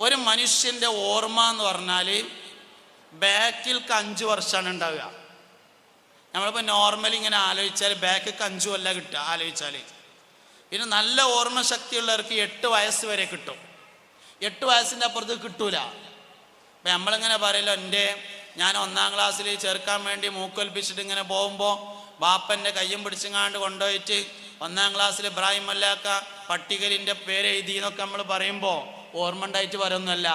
ഒരു മനുഷ്യൻ്റെ ഓർമ്മ എന്ന് പറഞ്ഞാൽ ബാക്കിൽക്ക് 5 വർഷമാണ് ഉണ്ടാവുക. നമ്മളിപ്പോൾ നോർമലി ഇങ്ങനെ ആലോചിച്ചാൽ ബാക്കിൽക്ക് 5 കൊല്ലം കിട്ടുക ആലോചിച്ചാൽ. പിന്നെ നല്ല ഓർമ്മ ശക്തിയുള്ളവർക്ക് 8 വയസ്സ് വരെ കിട്ടും. 8 വയസ്സിൻ്റെ അപ്പുറത്ത് കിട്ടൂല. അപ്പം നമ്മളിങ്ങനെ പറയല്ലോ, ഞാൻ 1-ാം ക്ലാസ്സിൽ ചേർക്കാൻ വേണ്ടി മൂക്കൊൽപ്പിച്ചിട്ട് ഇങ്ങനെ പോകുമ്പോൾ ബാപ്പൻ്റെ കയ്യും പിടിച്ചങ്ങാണ്ട് കൊണ്ടുപോയിട്ട് 1-ാം ക്ലാസ്സിൽ ഇബ്രാഹിം മല്ലാക്ക പട്ടികലിൻ്റെ പേര് എഴുതി എന്നൊക്കെ നമ്മൾ പറയുമ്പോൾ ഓർമ്മ ഉണ്ടായിട്ട് പറയുന്നല്ല,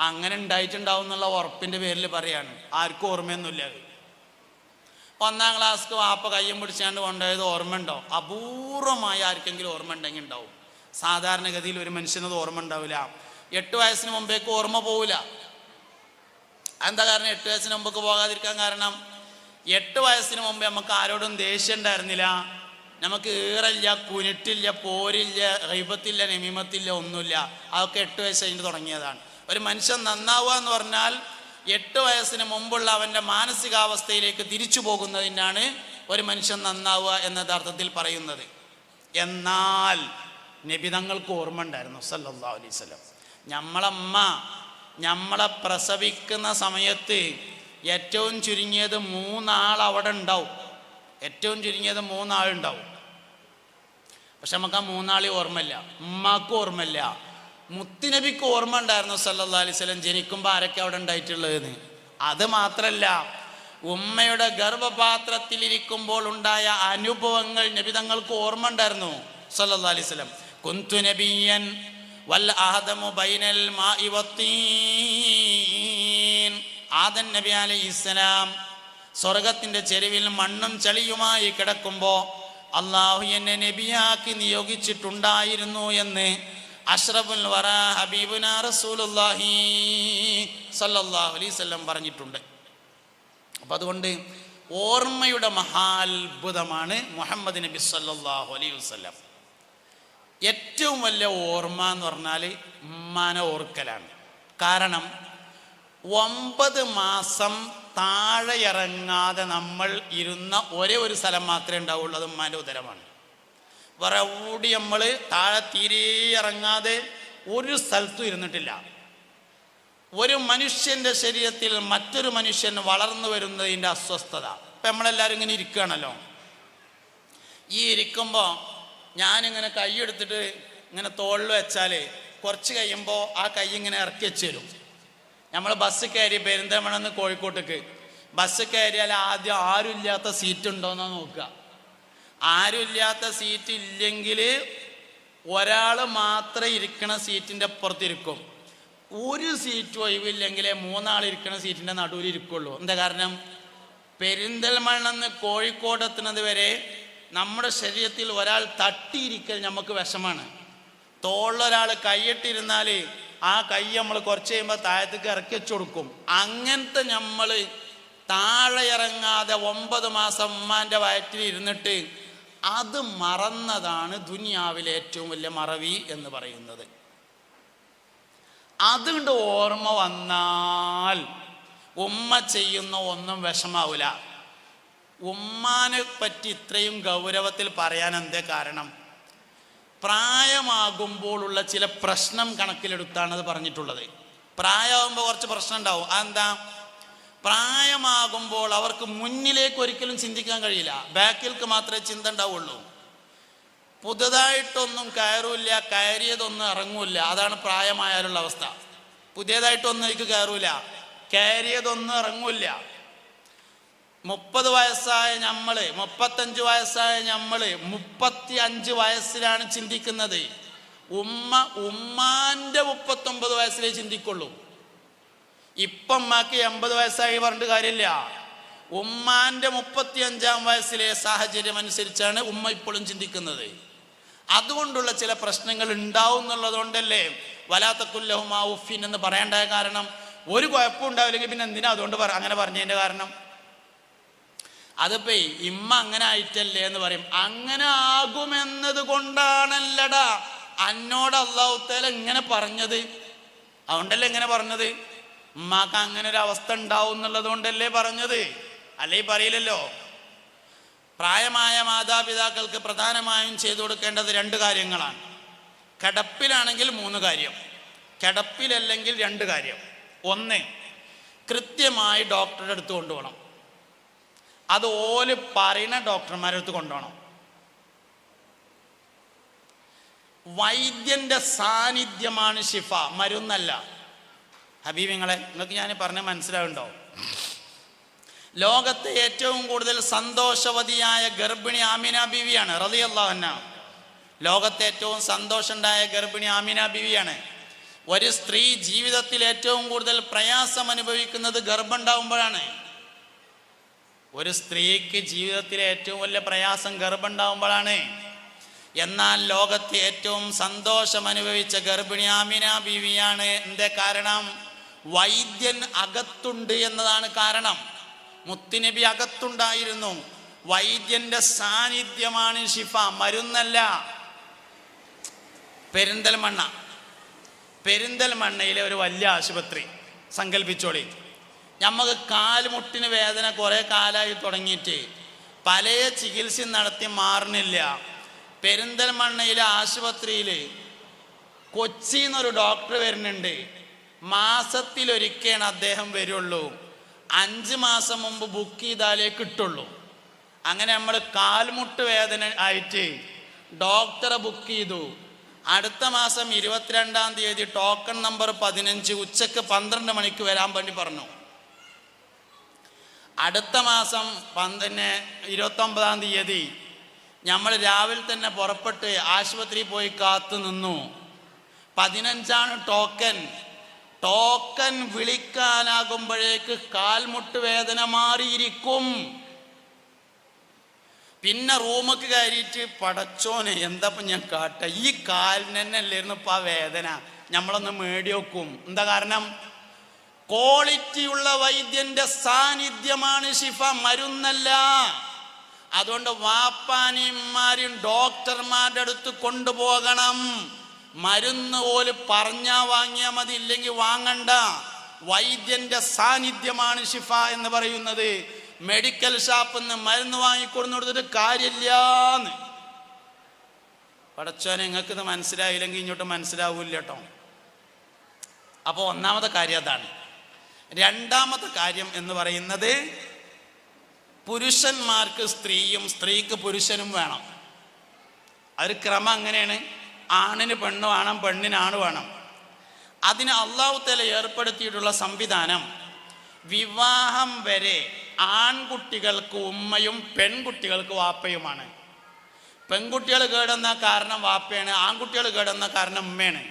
അങ്ങനെ ഉണ്ടായിട്ടുണ്ടാവും എന്നുള്ള ഉറപ്പിൻ്റെ പേരിൽ പറയാണ്. ആർക്കും ഓർമ്മയൊന്നുമില്ല. 1-ാം ക്ലാസ്സിൽ വാപ്പ കയ്യും പിടിച്ചാണ്ട് കൊണ്ടുപോയത് ഓർമ്മ ഉണ്ടോ? അപൂർവമായി ആർക്കെങ്കിലും ഓർമ്മ ഉണ്ടെങ്കിൽ ഉണ്ടാവും. സാധാരണഗതിയിൽ ഒരു മനുഷ്യനത് ഓർമ്മ ഉണ്ടാവില്ല. 8 വയസ്സിന് മുമ്പേക്ക് ഓർമ്മ പോവില്ല. എന്താ കാരണം 8 വയസ്സിന് മുമ്പേക്ക് പോകാതിരിക്കാൻ കാരണം, 8 വയസ്സിന് മുമ്പേ നമുക്ക് ആരോടും ദേഷ്യം ഉണ്ടായിരുന്നില്ല, നമുക്ക് ഈറല്ല, കുനിട്ടില്ല, പോരില്ല, ഗൈബത്തില്ല, നമീമത്തില്ല, ഒന്നുമില്ല. അതൊക്കെ 8 വയസ്സ് കഴിഞ്ഞ് തുടങ്ങിയതാണ്. ഒരു മനുഷ്യൻ നന്നാവുക എന്ന് പറഞ്ഞാൽ 8 വയസ്സിന് മുമ്പുള്ള അവൻ്റെ മാനസികാവസ്ഥയിലേക്ക് തിരിച്ചു പോകുന്നതിനാണ് ഒരു മനുഷ്യൻ നന്നാവുക എന്ന അർത്ഥത്തിൽ പറയുന്നത്. എന്നാൽ നബിതങ്ങൾക്ക് ഓർമ്മ ഉണ്ടായിരുന്നു സല്ലല്ലാഹു അലൈഹി വസല്ലം. നമ്മളമ്മ നമ്മളെ പ്രസവിക്കുന്ന സമയത്ത് ഏറ്റവും ചുരുങ്ങിയത് 3 ആൾ അവിടെ ഉണ്ടാവും. ഏറ്റവും ചുരുങ്ങിയത് 3 ആളുണ്ടാവും. പക്ഷെ നമുക്ക് ആ 3 ആളെ ഓർമ്മയില്ല. ഉമ്മാക്കും ഓർമ്മയില്ല. മുത്തുനബിക്ക് ഓർമ്മ ഉണ്ടായിരുന്നു സല്ലല്ലാഹു അലൈഹി വസല്ലം ജനിക്കുമ്പോൾ ആരൊക്കെ അവിടെ ഉണ്ടായിട്ടുള്ളതെന്ന്. അത് മാത്രല്ല, ഉമ്മയുടെ ഗർഭപാത്രത്തിലിരിക്കുമ്പോൾ ഉണ്ടായ അനുഭവങ്ങൾ നബിതങ്ങൾക്ക് ഓർമ്മ ഉണ്ടായിരുന്നു സല്ലല്ലാഹു അലൈഹി വസല്ലം. കുന്തു നബിയ്യൻ വൽ ആദമു ബൈനൽ മാഇ വത്തീൻ. ആദം നബി അലൈഹിസ്സലാം സ്വർഗത്തിന്റെ ചെരുവിൽ മണ്ണും ചളിയുമായി കിടക്കുമ്പോൾ അള്ളാഹു എന്നെ നബിയാക്കി നിയോഗിച്ചിട്ടുണ്ടായിരുന്നു എന്ന് അഷ്റഫുൽ വറ ഹബീബുനാ റസൂലുള്ളാഹി സല്ലല്ലാഹു അലൈഹി വസല്ലം പറഞ്ഞിട്ടുണ്ട്. അപ്പം അതുകൊണ്ട് ഓർമ്മയുടെ മഹാത്ഭുതമാണ് മുഹമ്മദ് നബി സല്ലല്ലാഹു അലൈഹി വസല്ലം. ഏറ്റവും വലിയ ഓർമ്മ എന്ന് പറഞ്ഞാൽ ഉമ്മാനെ ഓർക്കലാണ്. കാരണം 9 മാസം താഴെ ഇറങ്ങാതെ നമ്മൾ ഇരുന്ന ഒരേ ഒരു സ്ഥലം മാത്രമേ ഉണ്ടാവുള്ളൂ, അത് ഉമ്മാൻ്റെ ഉദരമാണ്. വേറെ ഓടി നമ്മൾ താഴെ തീരെ ഇറങ്ങാതെ ഒരു സ്ഥലത്തും ഇരുന്നിട്ടില്ല. ഒരു മനുഷ്യൻ്റെ ശരീരത്തിൽ മറ്റൊരു മനുഷ്യൻ വളർന്നു വരുന്നതിൻ്റെ അസ്വസ്ഥത. ഇപ്പം നമ്മളെല്ലാവരും ഇങ്ങനെ ഇരിക്കുകയാണല്ലോ. ഈ ഇരിക്കുമ്പോൾ ഞാനിങ്ങനെ കൈ എടുത്തിട്ട് ഇങ്ങനെ തോളിൽ വെച്ചാൽ കുറച്ച് കഴിയുമ്പോൾ ആ കൈ ഇങ്ങനെ ഇറക്കി വെച്ച് തരും. നമ്മൾ ബസ് കയറി പെരിന്തൽമണ്ണ കോഴിക്കോട്ടേക്ക് ബസ് കയറിയാൽ ആദ്യം ആരുമില്ലാത്ത സീറ്റ് ഉണ്ടോയെന്നാണ് നോക്കുക. ആരുമില്ലാത്ത സീറ്റ് ഇല്ലെങ്കിൽ ഒരാൾ മാത്രം ഇരിക്കണ സീറ്റിൻ്റെ അപ്പുറത്തിരിക്കും. ഒരു സീറ്റ് ഒഴിവില്ലെങ്കിലേ 3 ആൾ ഇരിക്കണ സീറ്റിൻ്റെ നടുവിൽ ഇരിക്കുള്ളൂ. എന്താ കാരണം? പെരിന്തൽമണ്ണ കോഴിക്കോട് എത്തുന്നത് വരെ നമ്മുടെ ശരീരത്തിൽ ഒരാൾ തട്ടിയിരിക്കൽ നമുക്ക് വിഷമാണ്. തോളിലൊരാൾ കൈയിട്ടിരുന്നാൽ ആ കൈ നമ്മൾ കുറച്ച് കഴിയുമ്പോൾ താഴത്തേക്ക് ഇറക്കി വെച്ച് കൊടുക്കും. അങ്ങനത്തെ നമ്മൾ താഴെ ഇറങ്ങാതെ 9 മാസം ഉമ്മാൻ്റെ വയറ്റിൽ ഇരുന്നിട്ട് അത് മറന്നതാണ് ദുനിയാവിലെ ഏറ്റവും വലിയ മറവി എന്ന് പറയുന്നത്. അതുകൊണ്ട് ഓർമ്മ വന്നാൽ ഉമ്മ ചെയ്യുന്ന ഒന്നും വിഷമാവില്ല. ഉമ്മാനെ പറ്റി ഇത്രയും ഗൗരവത്തിൽ പറയാൻ എന്തേ കാരണം? പ്രായമാകുമ്പോഴുള്ള ചില പ്രശ്നം കണക്കിലെടുത്താണ് അത് പറഞ്ഞിട്ടുള്ളത്. പ്രായമാകുമ്പോൾ കുറച്ച് പ്രശ്നം ഉണ്ടാവും. അതെന്താ? പ്രായമാകുമ്പോൾ അവർക്ക് മുന്നിലേക്ക് ഒരിക്കലും ചിന്തിക്കാൻ കഴിയില്ല, ബാക്കിലേക്ക് മാത്രമേ ചിന്ത ഉണ്ടാവുള്ളൂ. പുതുതായിട്ടൊന്നും കയറൂല്ല, കയറിയതൊന്നും ഇറങ്ങൂല്ല. അതാണ് പ്രായമായാലുള്ള അവസ്ഥ. പുതിയതായിട്ടൊന്നും എനിക്ക് കയറൂല, കയറിയതൊന്നും ഇറങ്ങൂല്ല. 30 വയസ്സായ നമ്മൾ, 35 വയസ്സായ നമ്മൾ 35 വയസ്സിലാണ് ചിന്തിക്കുന്നത്. ഉമ്മാന്റെ 39 വയസ്സിലേ ചിന്തിക്കുള്ളൂ. ഇപ്പം ഉമ്മാക്ക് 80 വയസ്സായി പറഞ്ഞിട്ട് കാര്യമില്ല. ഉമ്മാന്റെ 35-ാം വയസ്സിലെ സാഹചര്യം അനുസരിച്ചാണ് ഉമ്മ ഇപ്പോഴും ചിന്തിക്കുന്നത്. അതുകൊണ്ടുള്ള ചില പ്രശ്നങ്ങൾ ഉണ്ടാവും എന്നുള്ളതുകൊണ്ടല്ലേ വലാ തഖുൽ ലഹുമാ ഉഫിൻ എന്ന് പറയേണ്ടായ കാരണം. ഒരു കുഴപ്പം ഉണ്ടാവില്ലെങ്കിൽ പിന്നെ എന്തിനാ അതുകൊണ്ട് അങ്ങനെ പറഞ്ഞതിൻ്റെ കാരണം? അതിപ്പോ ഇമ്മ അങ്ങനെ ആയിട്ടല്ലേ എന്ന് പറയും. അങ്ങനെ ആകുമെന്നത് കൊണ്ടാണല്ലടാ അന്നോട് അല്ലാഹു തആല ഇങ്ങനെ പറഞ്ഞത്. അതുകൊണ്ടല്ലേ ഇങ്ങനെ പറഞ്ഞത്. ഉമ്മാക്ക് അങ്ങനെ ഒരു അവസ്ഥ ഉണ്ടാവും എന്നുള്ളത് കൊണ്ടല്ലേ പറഞ്ഞത്, അല്ലേ പറയില്ലല്ലോ. പ്രായമായ മാതാപിതാക്കൾക്ക് പ്രധാനമായും ചെയ്തു കൊടുക്കേണ്ടത് 2 കാര്യങ്ങളാണ്. കിടപ്പിലാണെങ്കിൽ 3 കാര്യം, കിടപ്പിലല്ലെങ്കിൽ രണ്ട് കാര്യം. ഒന്ന്, കൃത്യമായി ഡോക്ടറുടെ അടുത്ത് കൊണ്ടുപോകണം. അത് ഓല് പറയുന്ന ഡോക്ടർമാരുടെ അടുത്ത് കൊണ്ടുപോകണം. വൈദ്യന്റെ സാന്നിധ്യമാണ് ശിഫ, മരുന്നല്ല. ഹബീബിങ്ങളെ, നിങ്ങൾക്ക് ഞാൻ പറഞ്ഞ മനസ്സിലാവുണ്ടോ? ലോകത്തെ ഏറ്റവും കൂടുതൽ സന്തോഷവതിയായ ഗർഭിണി ആമിന ബീവിയാണ് റളിയല്ലാഹു അൻഹ. ലോകത്തെ ഏറ്റവും സന്തോഷമുണ്ടായ ഗർഭിണി ആമിന ബീവിയാണ്. ഒരു സ്ത്രീ ജീവിതത്തിൽ ഏറ്റവും കൂടുതൽ പ്രയാസം അനുഭവിക്കുന്നത് ഗർഭം ഉണ്ടാവുമ്പോഴാണ്. ഒരു സ്ത്രീക്ക് ജീവിതത്തിലെ ഏറ്റവും വലിയ പ്രയാസം ഗർഭം ഉണ്ടാവുമ്പോഴാണ്. എന്നാൽ ലോകത്തെ ഏറ്റവും സന്തോഷം അനുഭവിച്ച ഗർഭിണി ആമിന ബീവിയാണ്. എന്തേ കാരണം? വൈദ്യൻ അകത്തുണ്ട് എന്നതാണ് കാരണം. മുത്തുനബി അകത്തുണ്ടായിരുന്നു. വൈദ്യന്റെ സാന്നിധ്യമാണ് ശിഫ, മരുന്നല്ല. പെരിന്തൽമണ്ണയിലെ ഒരു വലിയ ആശുപത്രി സങ്കല്പിച്ചോളി. നമുക്ക് കാൽമുട്ടിന് വേദന കുറേ കാലമായി തുടങ്ങിയിട്ട് പല ചികിത്സയും നടത്തി മാറുന്നില്ല. പെരിന്തൽമണ്ണയിലെ ആശുപത്രിയിൽ കൊച്ചിന്നൊരു ഡോക്ടർ വരുന്നുണ്ട്. മാസത്തിലൊരിക്കലാണ് അദ്ദേഹം വരുള്ളൂ. 5 മാസം മുമ്പ് ബുക്ക് ചെയ്താലേ കിട്ടുള്ളൂ. അങ്ങനെ നമ്മൾ കാൽമുട്ട് വേദന ആയിട്ട് ഡോക്ടറെ ബുക്ക് ചെയ്തു. അടുത്ത മാസം 22-ാം തീയതി ടോക്കൺ നമ്പർ 15 ഉച്ചക്ക് 12 മണിക്ക് വരാൻ വേണ്ടി പറഞ്ഞു. അടുത്ത മാസം 29-ാം തീയതി നമ്മൾ രാവിലെ തന്നെ പുറപ്പെട്ട് ആശുപത്രിയിൽ പോയി കാത്തു നിന്നു. 15-ആണ് ടോക്കൺ വിളിക്കാനാകുമ്പോഴേക്ക് കാൽമുട്ട് വേദന മാറിയിരിക്കും. പിന്നെ റൂമൊക്കെ കയറിയിട്ട് പടച്ചോനെ എന്താപ്പം ഞാൻ കാട്ട, ഈ കാലിന് തന്നെ അല്ലായിരുന്നു ഇപ്പം ആ വേദന, നമ്മളൊന്ന് മേടി വെക്കും. എന്താ കാരണം? ക്വാളിറ്റിയുള്ള വൈദ്യന്റെ സാന്നിധ്യമാണ് ശിഫ, മരുന്നല്ല. അതുകൊണ്ട് വാപ്പാനിമാരും ഡോക്ടർമാരുടെ അടുത്ത് കൊണ്ടുപോകണം. മരുന്ന് പോലും പറഞ്ഞാ വാങ്ങിയാൽ മതി, ഇല്ലെങ്കിൽ വാങ്ങണ്ട. വൈദ്യന്റെ സാന്നിധ്യമാണ് ശിഫ എന്ന് പറയുന്നത്. മെഡിക്കൽ ഷാപ്പിൽ നിന്ന് മരുന്ന് വാങ്ങിക്കൊടുന്നു കൊടുത്തിട്ട് കാര്യമില്ലാന്ന്. പടച്ചോനെ, നിങ്ങൾക്കിത് മനസ്സിലായില്ലെങ്കിൽ ഇങ്ങോട്ട് മനസ്സിലാവൂല്ല കേട്ടോ. അപ്പോൾ ഒന്നാമത്തെ കാര്യം അതാണ്. രണ്ടാമത്തെ കാര്യം എന്ന് പറയുന്നത്, പുരുഷന്മാർക്ക് സ്ത്രീയും സ്ത്രീക്ക് പുരുഷനും വേണം. ഒരു ക്രമം അങ്ങനെയാണ്. ആണിന് പെണ്ണ് വേണം, പെണ്ണിന് ആണ് വേണം. അതിന് അല്ലാഹു തആല ഏർപ്പെടുത്തിയിട്ടുള്ള സംവിധാനം, വിവാഹം വരെ ആൺകുട്ടികൾക്ക് ഉമ്മയും പെൺകുട്ടികൾക്ക് വാപ്പയുമാണ്. പെൺകുട്ടികൾ കേടുന്ന കാരണം വാപ്പയാണ്, ആൺകുട്ടികൾ കേടുന്ന കാരണം ഉമ്മയാണ്.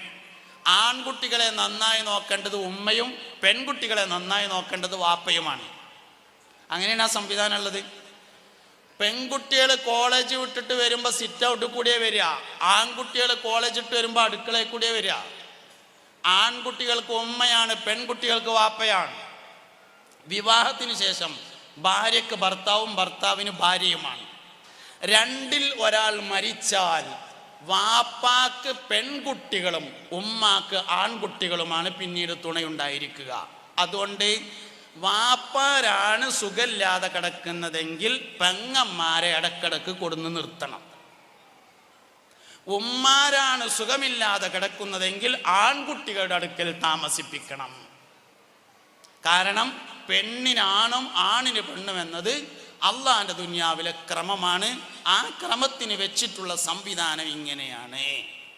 ആൺകുട്ടികളെ നന്നായി നോക്കേണ്ടത് ഉമ്മയും പെൺകുട്ടികളെ നന്നായി നോക്കേണ്ടത് വാപ്പയുമാണ്. അങ്ങനെയാണ് ആ സംവിധാനം ഉള്ളത്. പെൺകുട്ടികൾ കോളേജ് വിട്ടിട്ട് വരുമ്പോൾ സിറ്റ് ഔട്ടിൽ കൂടിയേ വരിക. ആൺകുട്ടികൾ കോളേജ് ഇട്ട് വരുമ്പോൾ അടുക്കളയിൽ കൂടിയേ വരിക. ആൺകുട്ടികൾക്ക് ഉമ്മയാണ്, പെൺകുട്ടികൾക്ക് വാപ്പയാണ്. വിവാഹത്തിന് ശേഷം ഭാര്യക്ക് ഭർത്താവും ഭർത്താവിന് ഭാര്യയുമാണ്. രണ്ടിൽ ഒരാൾ മരിച്ചാൽ വാപ്പാക്ക് പെൺകുട്ടികളും ഉമ്മാക്ക് ആൺകുട്ടികളുമാണ് പിന്നീട് തുണയുണ്ടായിരിക്കുക. അതുകൊണ്ട് വാപ്പാരാണ് സുഖമില്ലാതെ കിടക്കുന്നതെങ്കിൽ പെങ്ങന്മാരെ ഇടക്കിടക്ക് കൊടുന്ന് നിർത്തണം. ഉമ്മാരാണ് സുഖമില്ലാതെ കിടക്കുന്നതെങ്കിൽ ആൺകുട്ടികളുടെ അടുക്കൽ താമസിപ്പിക്കണം. കാരണം പെണ്ണിനാണും ആണിന് പെണ്ണും എന്നത് അള്ളാന്റെ ദുനിയാവിലെ ക്രമമാണ്. ആ ക്രമത്തിന് വെച്ചിട്ടുള്ള സംവിധാനം ഇങ്ങനെയാണ്.